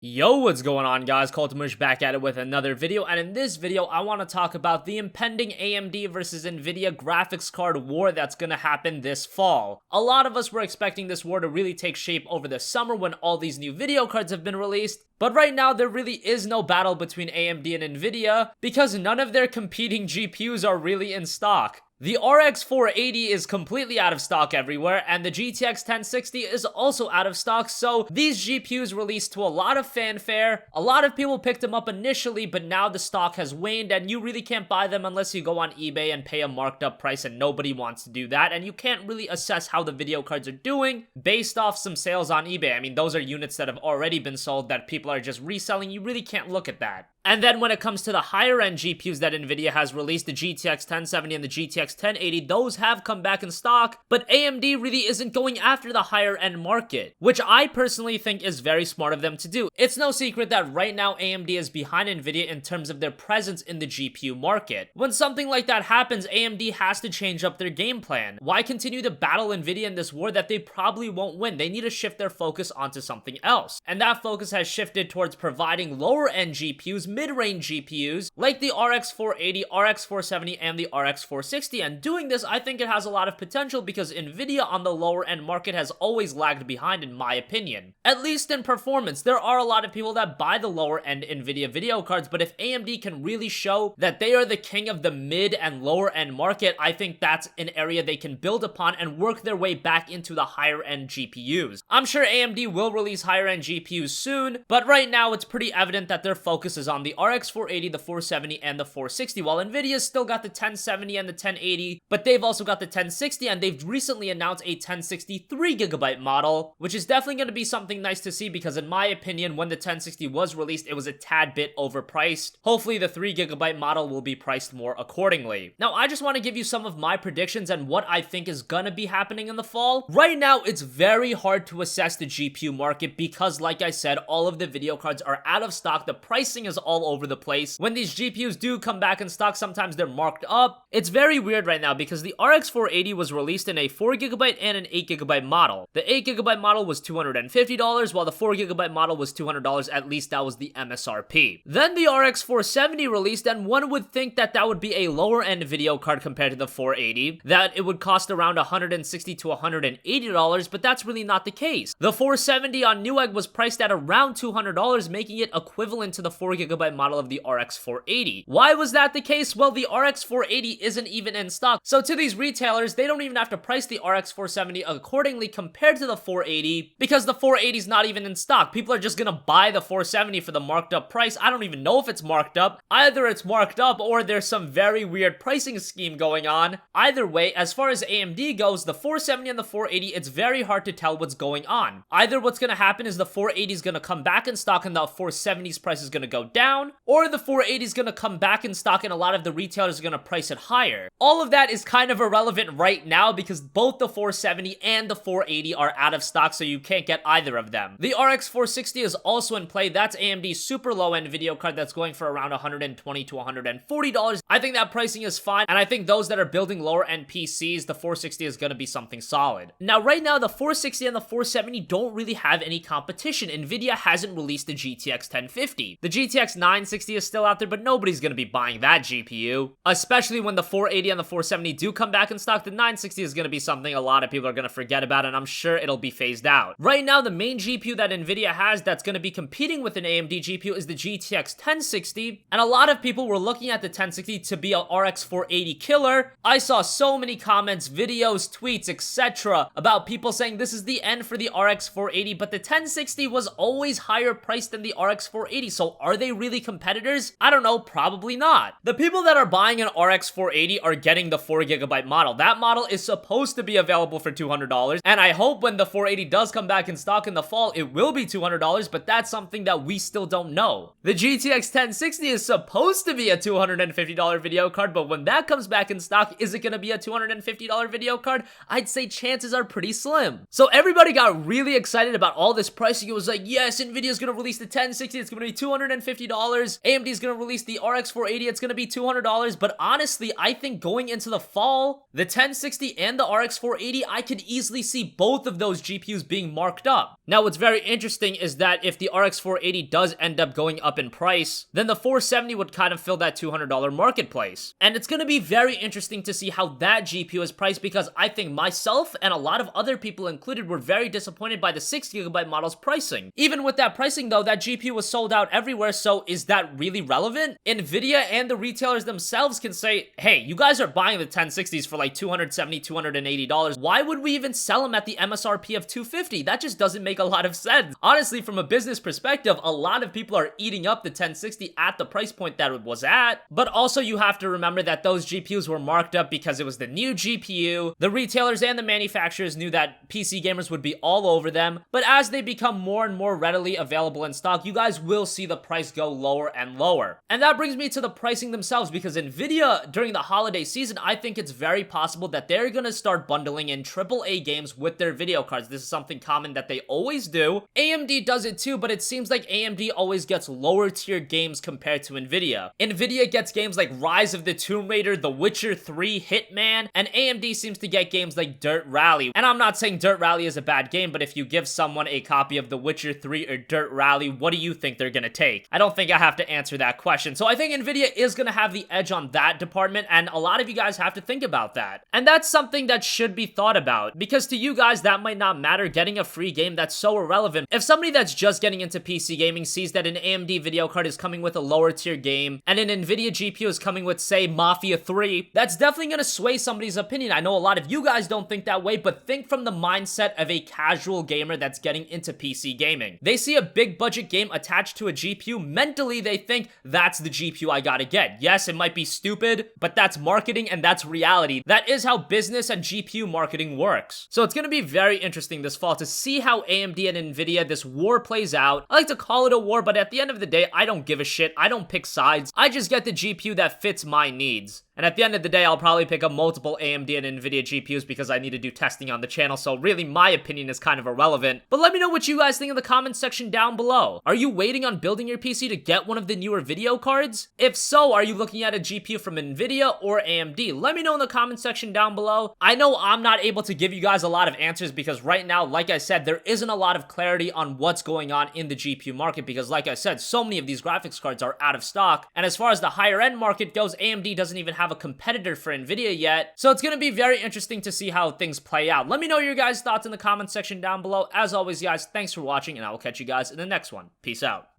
Yo, what's going on, guys? CultofMush back at it with another video, and in this video I want to talk about the impending AMD versus Nvidia graphics card war that's gonna happen this fall. A lot of us were expecting this war to really take shape over the summer when all these new video cards have been released, but right now there really is no battle between AMD and Nvidia because none of their competing GPUs are really in stock. The RX 480 is completely out of stock everywhere, and the GTX 1060 is also out of stock, so these GPUs released to a lot of fanfare. A lot of people picked them up initially, but now the stock has waned, and you really can't buy them unless you go on eBay and pay a marked up price, and nobody wants to do that, and you can't really assess how the video cards are doing based off some sales on eBay. I mean, those are units that have already been sold that people are just reselling. You really can't look at that. And then when it comes to the higher end GPUs that Nvidia has released, the GTX 1070 and the GTX 1080, those have come back in stock, but AMD really isn't going after the higher end market, which I personally think is very smart of them to do. It's no secret that right now AMD is behind Nvidia in terms of their presence in the GPU market. When something like that happens, AMD has to change up their game plan. Why continue to battle Nvidia in this war that they probably won't win? They need to shift their focus onto something else, and that focus has shifted towards providing lower end GPUs, mid-range GPUs like the RX 480, RX 470, and the RX 460. And doing this, I think it has a lot of potential because Nvidia on the lower end market has always lagged behind, in my opinion. At least in performance. There are a lot of people that buy the lower end Nvidia video cards, but if AMD can really show that they are the king of the mid and lower end market, I think that's an area they can build upon and work their way back into the higher end GPUs. I'm sure AMD will release higher end GPUs soon, but right now it's pretty evident that their focus is on the RX 480, the 470, and the 460, while Nvidia's still got the 1070 and the 1080, but they've also got the 1060, and they've recently announced a 1060 3GB model, which is definitely going to be something nice to see because in my opinion, when the 1060 was released, it was a tad bit overpriced. Hopefully the 3GB model will be priced more accordingly. Now, I just want to give you some of my predictions and what I think is gonna be happening in the fall. Right now, it's very hard to assess the GPU market because, like I said, all of the video cards are out of stock. The pricing is all over the place. When these GPUs do come back in stock, sometimes they're marked up. It's very weird right now because the RX 480 was released in a 4GB and an 8GB model. The 8GB model was $250, while the 4GB model was $200, at least that was the MSRP. Then the RX 470 released, and one would think that that would be a lower end video card compared to the 480, that it would cost around $160 to $180, but that's really not the case. The 470 on Newegg was priced at around $200, making it equivalent to the 4GB model of the RX 480. Why was that the case? Well, the RX 480 isn't even in stock, so to these retailers, they don't even have to price the RX 470 accordingly compared to the 480 because the 480 is not even in stock. People are just gonna buy the 470 for the marked up price. I don't even know if it's marked up. Either it's marked up or there's some very weird pricing scheme going on. Either way, as far as AMD goes, the 470 and the 480, it's very hard to tell what's going on. Either what's gonna happen is the 480 is gonna come back in stock and the 470's price is gonna go down, or the 480 is gonna come back in stock and a lot of the retailers are gonna price it higher. All of that is kind of irrelevant right now because both the 470 and the 480 are out of stock, so you can't get either of them. The RX 460 is also in play. That's AMD's super low-end video card that's going for around $120 to $140. I think that pricing is fine, and I think those that are building lower-end PCs, the 460 is gonna be something solid. Now, right now, the 460 and the 470 don't really have any competition. Nvidia hasn't released the GTX 1050. The GTX 960 is still out there, but nobody's gonna be buying that GPU. Especially when the 480 and the 470 do come back in stock, the 960 is gonna be something a lot of people are gonna forget about, and I'm sure it'll be phased out. Right now, the main GPU that Nvidia has that's gonna be competing with an AMD GPU is the GTX 1060, and a lot of people were looking at the 1060 to be a RX 480 killer. I saw so many comments, videos, tweets, etc. about people saying this is the end for the RX 480, but the 1060 was always higher priced than the RX 480, so are they really competitors? I don't know, probably not. The people that are buying an RX 480 are getting the 4GB model. That model is supposed to be available for $200, and I hope when the 480 does come back in stock in the fall, it will be $200, but that's something that we still don't know. The GTX 1060 is supposed to be a $250 video card, but when that comes back in stock, is it gonna be a $250 video card? I'd say chances are pretty slim. So everybody got really excited about all this pricing. It was like, yes, Nvidia's gonna release the 1060, it's gonna be $250, AMD is going to release the RX 480, it's going to be $200. But honestly, I think going into the fall, the 1060 and the RX 480, I could easily see both of those GPUs being marked up. Now, what's very interesting is that if the RX 480 does end up going up in price, then the 470 would kind of fill that $200 marketplace. And it's going to be very interesting to see how that GPU is priced, because I think myself and a lot of other people included were very disappointed by the 6GB model's pricing. Even with that pricing though, that GPU was sold out everywhere, so is that really relevant? Nvidia and the retailers themselves can say, hey, you guys are buying the 1060s for like $270, $280. Why would we even sell them at the MSRP of $250? That just doesn't make a lot of sense. Honestly, from a business perspective, a lot of people are eating up the 1060 at the price point that it was at. But also you have to remember that those GPUs were marked up because it was the new GPU. The retailers and the manufacturers knew that PC gamers would be all over them. But as they become more and more readily available in stock, you guys will see the price go lower and lower. And that brings me to the pricing themselves, because Nvidia during the holiday season, I think it's very possible that they're gonna start bundling in AAA games with their video cards. This is something common that they always do. AMD does it too, but it seems like AMD always gets lower tier games compared to Nvidia. Nvidia gets games like Rise of the Tomb Raider, The Witcher 3, Hitman, and AMD seems to get games like Dirt Rally. And I'm not saying Dirt Rally is a bad game, but if you give someone a copy of The Witcher 3 or Dirt Rally, what do you think they're gonna take? I don't think I have to answer that question. So I think Nvidia is gonna have the edge on that department, and a lot of you guys have to think about that. And that's something that should be thought about, because to you guys that might not matter, getting a free game that's so irrelevant. If somebody that's just getting into PC gaming sees that an AMD video card is coming with a lower tier game and an Nvidia GPU is coming with, say, Mafia 3, that's definitely gonna sway somebody's opinion. I know a lot of you guys don't think that way, but think from the mindset of a casual gamer that's getting into PC gaming. They see a big budget game attached to a GPU, mentally they think that's the GPU I gotta get. Yes, it might be stupid, but that's marketing and that's reality. That is how business and GPU marketing works. So it's gonna be very interesting this fall to see how AMD and Nvidia, this war plays out. I like to call it a war, but at the end of the day, I don't give a shit. I don't pick sides. I just get the GPU that fits my needs. And at the end of the day, I'll probably pick up multiple AMD and Nvidia GPUs because I need to do testing on the channel, so really my opinion is kind of irrelevant. But let me know what you guys think in the comments section down below. Are you waiting on building your PC to get one of the newer video cards? If so, are you looking at a GPU from Nvidia or AMD? Let me know in the comment section down below. I know I'm not able to give you guys a lot of answers because right now, like I said, there isn't a lot of clarity on what's going on in the GPU market because, like I said, so many of these graphics cards are out of stock. And as far as the higher end market goes, AMD doesn't even have a competitor for Nvidia yet. So it's going to be very interesting to see how things play out. Let me know your guys' thoughts in the comment section down below. As always, guys, thanks for watching, and I will catch you guys in the next one. Peace out.